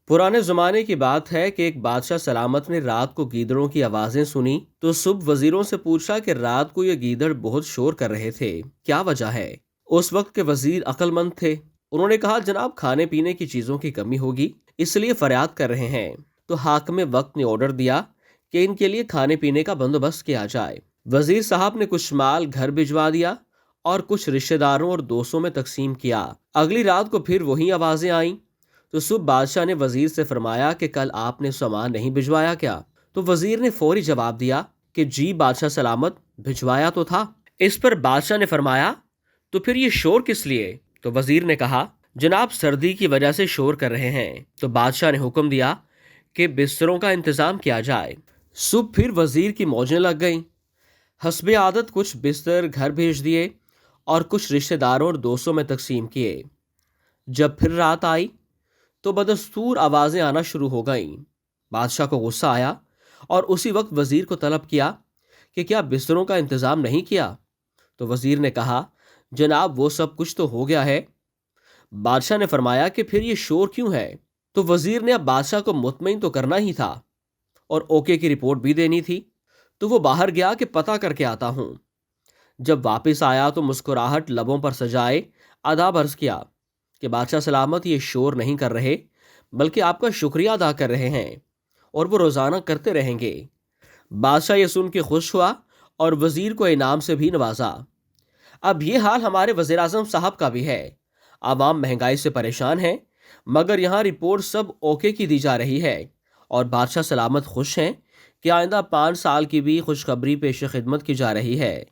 پرانے زمانے کی بات ہے کہ ایک بادشاہ سلامت نے رات کو گیدڑوں کی آوازیں سنی تو صبح وزیروں سے پوچھا کہ رات کو یہ گیدڑ بہت شور کر رہے تھے، کیا وجہ ہے؟ اس وقت کے وزیر عقل مند تھے، انہوں نے کہا جناب کھانے پینے کی چیزوں کی کمی ہوگی اس لیے فریاد کر رہے ہیں۔ تو حاکم وقت نے آرڈر دیا کہ ان کے لیے کھانے پینے کا بندوبست کیا جائے۔ وزیر صاحب نے کچھ مال گھر بھجوا دیا اور کچھ رشتہ داروں اور دوستوں میں تقسیم کیا۔ اگلی رات کو پھر وہی آوازیں آئیں تو صبح بادشاہ نے وزیر سے فرمایا کہ کل آپ نے سامان نہیں بھجوایا کیا؟ تو وزیر نے فوری جواب دیا کہ جی بادشاہ سلامت، بھجوایا تو تھا۔ اس پر بادشاہ نے فرمایا تو پھر یہ شور کس لیے؟ تو وزیر نے کہا جناب سردی کی وجہ سے شور کر رہے ہیں۔ تو بادشاہ نے حکم دیا کہ بستروں کا انتظام کیا جائے۔ صبح پھر وزیر کی موجیں لگ گئیں، حسب عادت کچھ بستر گھر بھیج دیے اور کچھ رشتہ داروں اور دوستوں میں تقسیم کیے۔ جب پھر رات آئی تو بدستور آوازیں آنا شروع ہو گئیں۔ بادشاہ کو غصہ آیا اور اسی وقت وزیر کو طلب کیا کہ کیا بستروں کا انتظام نہیں کیا؟ تو وزیر نے کہا جناب وہ سب کچھ تو ہو گیا ہے۔ بادشاہ نے فرمایا کہ پھر یہ شور کیوں ہے؟ تو وزیر نے اب بادشاہ کو مطمئن تو کرنا ہی تھا اور اوکے کی رپورٹ بھی دینی تھی، تو وہ باہر گیا کہ پتہ کر کے آتا ہوں۔ جب واپس آیا تو مسکراہٹ لبوں پر سجائے آداب عرض کیا کہ بادشاہ سلامت یہ شور نہیں کر رہے بلکہ آپ کا شکریہ ادا کر رہے ہیں اور وہ روزانہ کرتے رہیں گے۔ بادشاہ یہ سن کے خوش ہوا اور وزیر کو انعام سے بھی نوازا۔ اب یہ حال ہمارے وزیر اعظم صاحب کا بھی ہے۔ عوام مہنگائی سے پریشان ہے مگر یہاں رپورٹ سب اوکے کی دی جا رہی ہے اور بادشاہ سلامت خوش ہیں کہ آئندہ 5 سال کی بھی خوشخبری پیش خدمت کی جا رہی ہے۔